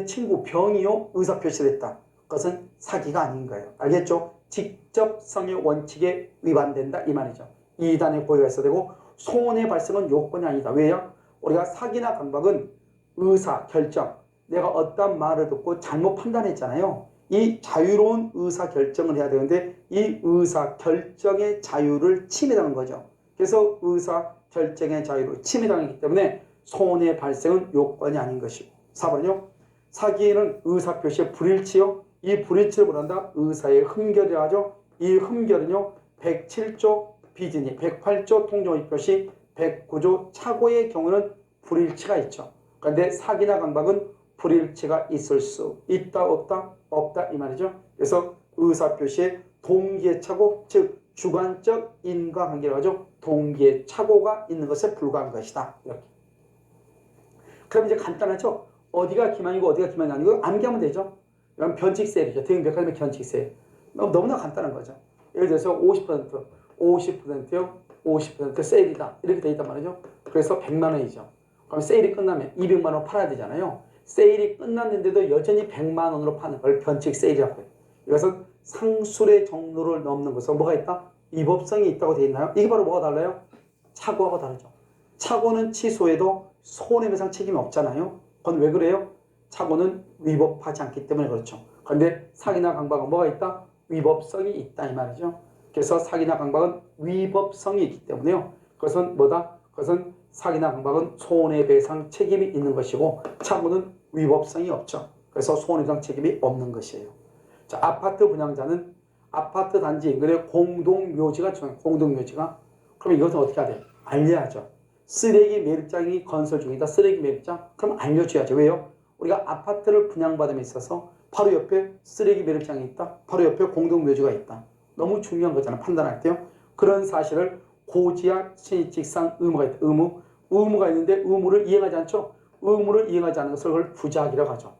친구 병이요 의사 표시를 했다. 그것은 사기가 아닌 거예요. 알겠죠? 직접성의 원칙에 위반된다 이 말이죠. 이단의 고의가 있어야 되고 손해 발생은 요건이 아니다. 왜요? 우리가 사기나 강박은 의사 결정, 내가 어떤 말을 듣고 잘못 판단했잖아요. 이 자유로운 의사 결정을 해야 되는데 이 의사 결정의 자유를 침해당한 거죠. 그래서 의사 결정의 자유를 침해당했기 때문에 손해 발생은 요건이 아닌 것이고. 4번은요. 사기에는 의사표시의 불일치요. 이 불일치를 보란다 의사의 흠결이라 하죠. 이 흠결은요. 107조 비진이, 108조 통정의 표시, 109조 착오의 경우는 불일치가 있죠. 그런데 사기나 강박은 불일치가 있을 수 있다 없다? 없다 이 말이죠. 그래서 의사표시에 동기의 착오, 즉 주관적 인과관계라고 하죠. 동기의 착오가 있는 것에 불과한 것이다. 이렇게. 그럼 이제 간단하죠. 어디가 기만이고 어디가 기만이 아니고 암기하면 되죠. 이건 변칙세일이죠. 대응백화점의 변칙세일. 너무나 간단한 거죠. 예를 들어서 50%요. 50% 세일이다. 이렇게 돼 있단 말이죠. 그래서 100만 원이죠. 그럼 세일이 끝나면 200만 원 팔아야 되잖아요. 세일이 끝났는데도 여전히 100만 원으로 파는 걸 변칙세일이라고 해요. 이것은 상술의 정도를 넘는 것은 뭐가 있다? 위법성이 있다고 되어 있나요? 이게 바로 뭐가 달라요? 착오하고 다르죠. 착오는 취소해도 손해배상 책임이 없잖아요. 그건 왜 그래요? 착오는 위법하지 않기 때문에 그렇죠. 그런데 사기나 강박은 뭐가 있다? 위법성이 있다 이 말이죠. 그래서 사기나 강박은 위법성이 있기 때문에요. 그것은 뭐다? 그것은 사기나 강박은 손해배상 책임이 있는 것이고 착오는 위법성이 없죠. 그래서 손해배상 책임이 없는 것이에요. 자, 아파트 분양자는 아파트 단지 인근에 공동묘지가 중요해요. 공동묘지가. 그럼 이것은 어떻게 해야 돼요? 알려야죠. 쓰레기 매립장이 건설 중이다. 쓰레기 매립장? 그럼 알려줘야죠. 왜요? 우리가 아파트를 분양받음에 있어서 바로 옆에 쓰레기 매립장이 있다. 바로 옆에 공동묘지가 있다. 너무 중요한 거잖아. 판단할 때요. 그런 사실을 고지할 신의칙상 의무가 있다. 의무가 있는데 의무를 이행하지 않죠. 의무를 이행하지 않는 것을 그걸 부작이라고 하죠.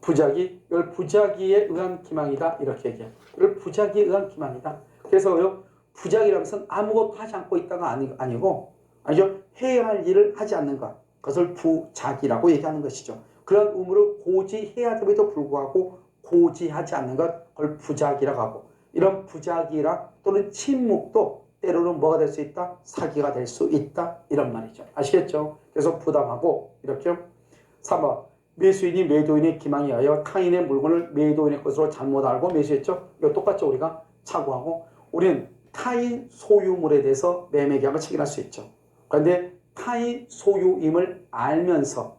부작위, 이걸 부작위에 의한 기망이다. 이렇게 얘기해요. 이걸 부작위에 의한 기망이다. 그래서요. 부작위라는 것은 아무것도 하지 않고 있다가 아니고 아니죠. 해야 할 일을 하지 않는 것. 그것을 부작위라고 얘기하는 것이죠. 그런 의무를 고지해야 됨에도 불구하고 고지하지 않는 것, 그걸 부작위라고 하고 이런 부작위라 또는 침묵도 때로는 뭐가 될 수 있다? 사기가 될 수 있다. 이런 말이죠. 아시겠죠? 그래서 부당하고 이렇게 3번 매수인이 매도인의 기망에 의하여 타인의 물건을 매도인의 것으로 잘못 알고 매수했죠. 이거 똑같죠. 우리가 착오하고 우리는 타인 소유물에 대해서 매매 계약을 체결할 수 있죠. 그런데 타인 소유임을 알면서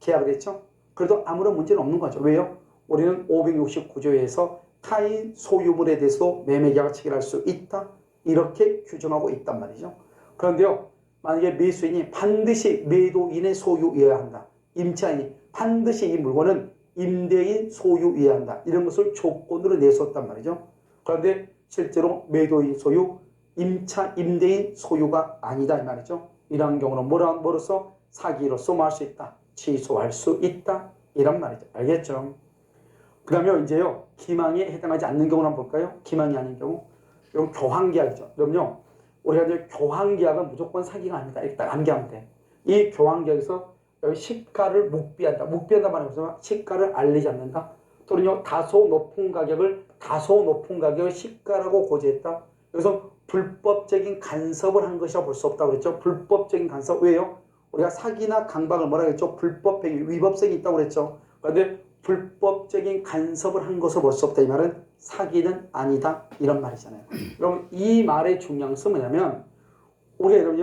계약을 했죠. 그래도 아무런 문제는 없는 거죠. 왜요? 우리는 569조에서 타인 소유물에 대해서 매매 계약을 체결할 수 있다. 이렇게 규정하고 있단 말이죠. 그런데요. 만약에 매수인이 반드시 매도인의 소유이어야 한다. 임차인이 반드시 이 물건은 임대인 소유이어야 한다. 이런 것을 조건으로 내세웠단 말이죠. 그런데 실제로 매도인 소유, 임대인 소유가 아니다 이 말이죠. 이러한 경우는 뭐로서? 사기로서 뭐 할 수 있다? 취소할 수 있다. 이란 말이죠. 알겠죠? 그 다음에 이제요. 기망에 해당하지 않는 경우를 한번 볼까요? 기망이 아닌 경우. 이건 교환계약이죠. 그럼요. 우리가 이제 교환계약은 무조건 사기가 아니다. 일단 암기하면 돼. 이 교환계약에서 시가를 묵비한다. 묵비한다 말하면서 시가를 알리지 않는다. 또는요. 다소 높은 가격을 시가라고 고지했다. 그래서 불법적인 간섭을 한 것이라 볼 수 없다고 그랬죠. 불법적인 간섭. 왜요? 우리가 사기나 강박을 뭐라 그랬죠? 불법 행위, 위법성이 있다고 그랬죠. 그런데 불법적인 간섭을 한 것으로 볼 수 없다. 이 말은 사기는 아니다. 이런 말이잖아요. 그럼 이 말의 중요성은 뭐냐면 우리가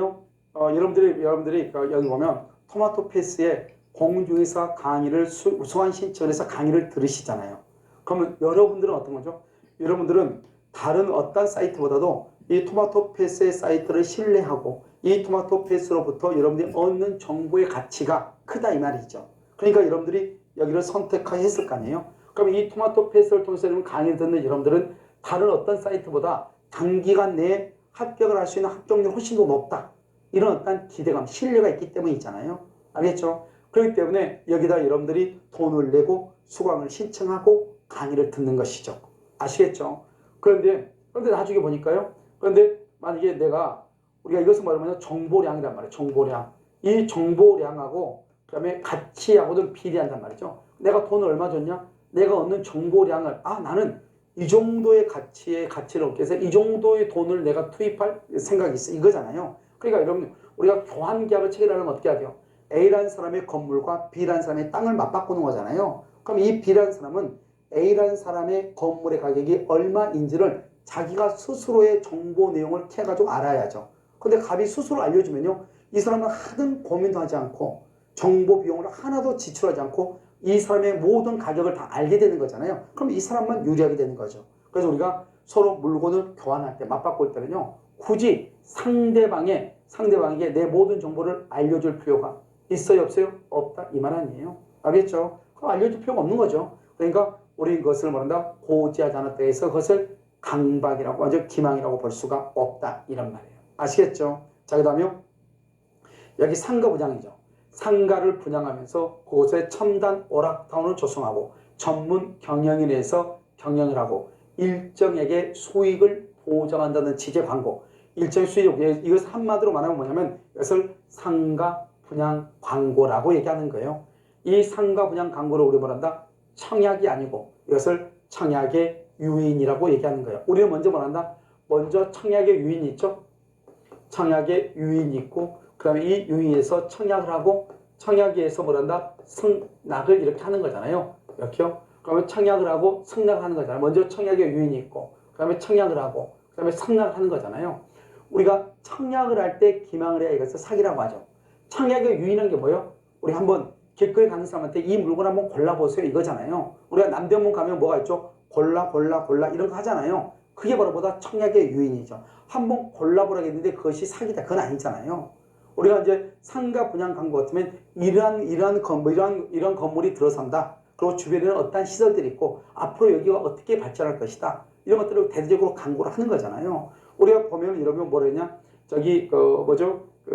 여러분들이 여기 보면 토마토 패스에 공중에서 강의를 소환 신청을 해서 강의를 들으시잖아요. 그러면 여러분들은 어떤 거죠? 여러분들은 다른 어떤 사이트보다도 이 토마토 패스의 사이트를 신뢰하고 이 토마토 패스로부터 여러분들이 얻는 정보의 가치가 크다 이 말이죠. 그러니까 여러분들이 여기를 선택했을 거 아니에요. 그럼 이 토마토 패스를 통해서 강의를 듣는 여러분들은 다른 어떤 사이트보다 단기간 내에 합격을 할 수 있는 합격률이 훨씬 더 높다. 이런 어떤 기대감, 신뢰가 있기 때문이잖아요. 알겠죠? 그렇기 때문에 여기다 여러분들이 돈을 내고 수강을 신청하고 강의를 듣는 것이죠. 아시겠죠? 그런데 나중에 보니까요. 그런데 만약에 우리가 이것은 뭐냐면 정보량이란 말이에요. 정보량. 이 정보량하고 그 다음에 가치하고도 비례한단 말이죠. 내가 돈을 얼마 줬냐? 내가 얻는 정보량을 나는 이 정도의 가치를 얻기 위해서 이 정도의 돈을 내가 투입할 생각이 있어. 이거잖아요. 그러니까 여러분 우리가 교환 계약을 체결하려면 어떻게 해야 돼요? A라는 사람의 건물과 B라는 사람의 땅을 맞바꾸는 거잖아요. 그럼 이 B라는 사람은 A라는 사람의 건물의 가격이 얼마인지를 자기가 스스로의 정보 내용을 캐가지고 알아야죠. 근데 갑이 스스로 알려주면요. 이 사람은 하등 고민도 하지 않고 정보 비용을 하나도 지출하지 않고 이 사람의 모든 가격을 다 알게 되는 거잖아요. 그럼 이 사람만 유리하게 되는 거죠. 그래서 우리가 서로 물건을 교환할 때, 맞바꿀 때는요. 굳이 상대방에게 내 모든 정보를 알려줄 필요가 있어요, 없어요? 없다. 이 말 아니에요. 알겠죠? 그럼 알려줄 필요가 없는 거죠. 그러니까 우리 그것을 뭐란다? 고지하지 않았다 해서 그것을 강박이라고, 아주 기망이라고 볼 수가 없다. 이런 말이에요. 아시겠죠? 자, 그 다음에 여기 상가 분양이죠. 상가를 분양하면서 그곳에 첨단 오락타운을 조성하고 전문 경영인에서 경영을 하고 일정에게 수익을 보장한다는 취지의 광고. 일정 수익, 이것을 한마디로 말하면 뭐냐면 이것을 상가 분양 광고라고 얘기하는 거예요. 이 상가 분양 광고를 우리 뭐란다? 청약이 아니고 이것을 청약의 유인이라고 얘기하는 거예요. 우리는 먼저 뭐란다? 먼저 청약의 유인이 있죠. 청약의 유인이 있고 그 다음에 이 유인에서 청약을 하고 청약에서 뭐란다? 승낙을 이렇게 하는 거잖아요. 이렇게요. 그러면 청약을 하고 승낙을 하는 거잖아요. 먼저 청약의 유인이 있고 그 다음에 청약을 하고 그 다음에 승낙을 하는 거잖아요. 우리가 청약을 할 때 기망을 해야 이것을 사기라고 하죠. 청약의 유인한 게 뭐예요? 우리 한번 길거리 가는 사람한테 이 물건 한번 골라보세요 이거잖아요. 우리가 남대문 가면 뭐가 있죠? 골라 이런 거 하잖아요. 그게 바로 보다 청약의 유인이죠. 한번 골라보라고 했는데 그것이 사기다. 그건 아니잖아요. 우리가 이제 상가 분양 광고 같으면 이러한 건물이 들어선다. 그리고 주변에는 어떠한 시설들이 있고 앞으로 여기가 어떻게 발전할 것이다. 이런 것들을 대대적으로 광고를 하는 거잖아요. 우리가 보면 이러면 뭐랬냐? 저기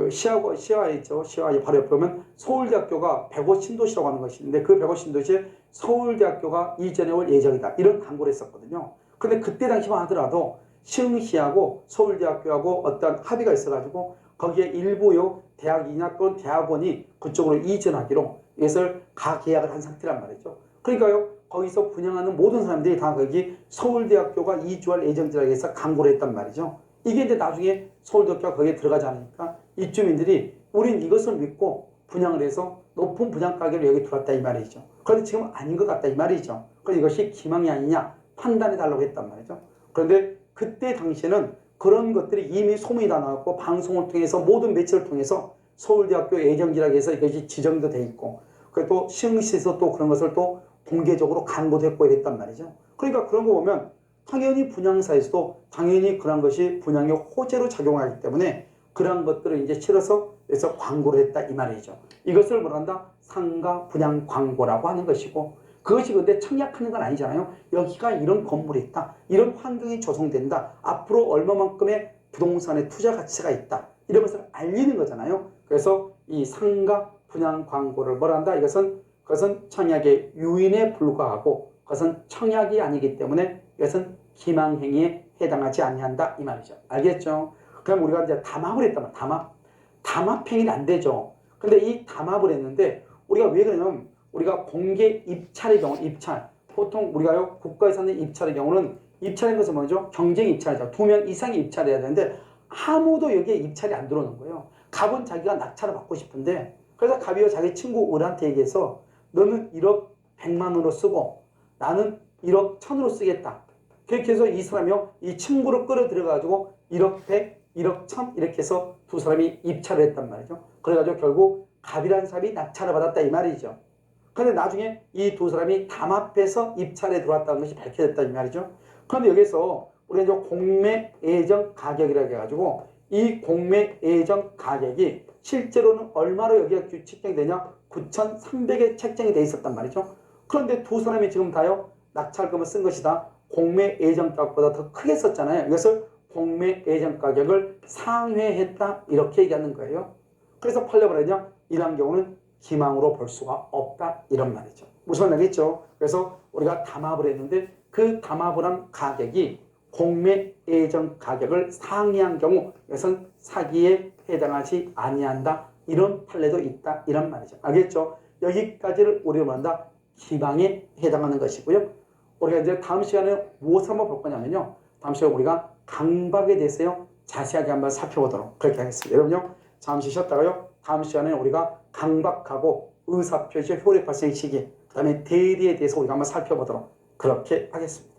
시화 있죠. 시화 바로 옆에 보면 서울대학교가 105 신도시라고 하는 것이 있는데 그 105 신도시에 서울대학교가 이전해 올 예정이다. 이런 광고를 했었거든요. 근데 그때 당시만 하더라도 시흥시하고 서울대학교하고 어떤 합의가 있어가지고 거기에 일부요 대학이나 또는 대학원이 그쪽으로 이전하기로 이것을 가계약을 한 상태란 말이죠. 그러니까요 거기서 분양하는 모든 사람들이 다 거기 서울대학교가 이주할 예정지라고 해서 광고를 했단 말이죠. 이게 이제 나중에 서울대학교가 거기에 들어가지 않으니까 입주민들이 우린 이것을 믿고 분양을 해서 높은 분양 가격을 여기 들어왔다 이 말이죠. 그런데 지금 아닌 것 같다 이 말이죠. 그래서 이것이 기망이 아니냐 판단해 달라고 했단 말이죠. 그런데 그때 당시에는 그런 것들이 이미 소문이 다 나왔고 방송을 통해서 모든 매체를 통해서 서울대학교 예정지라고 해서 이것이 지정도 돼 있고 그리고 또 시흥시에서 또 그런 것을 또 공개적으로 광고도 했고 이랬단 말이죠. 그러니까 그런 거 보면 당연히 분양사에서도 당연히 그런 것이 분양의 호재로 작용하기 때문에 그런 것들을 이제 실어서 그래서 광고를 했다 이 말이죠. 이것을 뭐란다? 상가 분양 광고라고 하는 것이고 그것이 근데 청약하는 건 아니잖아요. 여기가 이런 건물이 있다. 이런 환경이 조성된다. 앞으로 얼마만큼의 부동산의 투자 가치가 있다. 이런 것을 알리는 거잖아요. 그래서 이 상가 분양 광고를 뭐란다? 그것은 청약의 유인에 불과하고 그것은 청약이 아니기 때문에 이것은 기망행위에 해당하지 아니한다 이 말이죠. 알겠죠? 그럼 우리가 이제 담합을 했단 말이야. 담합행위는 안 되죠. 근데 이 담합을 했는데 우리가 왜 그러냐면 우리가 공개 입찰의 경우 보통 우리가요 국가에서 하는 입찰의 경우는 입찰인 것은 뭐죠? 경쟁 입찰이죠. 2명 이상이 입찰해야 되는데 아무도 여기에 입찰이 안 들어오는 거예요. 갑은 자기가 낙찰을 받고 싶은데 그래서 갑이요 자기 친구 을한테 얘기해서 너는 1억 100만 원으로 쓰고 나는 1억 1000으로 쓰겠다. 그렇게 해서 이 사람이요 이 친구를 끌어들여가지고 1억 100, 1억 1000 이렇게 해서 두 사람이 입찰을 했단 말이죠. 그래가지고 결국 갑이라는 사람이 낙찰을 받았다 이 말이죠. 그런데 나중에 이 두 사람이 담합해서 입찰에 들어왔다는 것이 밝혀졌다 이 말이죠. 그런데 여기서 우리가 이제 공매 예정 가격이라고 해가지고 이 공매 예정 가격이 실제로는 얼마로 여기가 책정이 되냐? 9,300에 책정이 돼 있었단 말이죠. 그런데 두 사람이 지금 다요 낙찰금을 쓴 것이다. 공매 예정 가격보다 더 크게 썼잖아요. 이것을 공매 예정 가격을 상회했다 이렇게 얘기하는 거예요. 그래서 팔려버렸냐? 이런 경우는 기망으로 볼 수가 없다 이런 말이죠. 무슨 말이겠죠? 그래서 우리가 담합을 했는데 그 담합을 한 가격이 공매 예정 가격을 상회한 경우 이것은 사기에 해당하지 아니한다 이런 판례도 있다 이런 말이죠. 알겠죠? 여기까지를 우리가 말한다 기망에 해당하는 것이고요. 우리가 이제 다음 시간에 무엇을 한번 볼 거냐면요. 다음 시간에 우리가 강박에 대해서요 자세하게 한번 살펴보도록 그렇게 하겠습니다. 여러분요 잠시 쉬었다가요 다음 시간에 우리가 강박하고 의사표시 효력 발생 시기 그 다음에 대리에 대해서 우리가 한번 살펴보도록 그렇게 하겠습니다.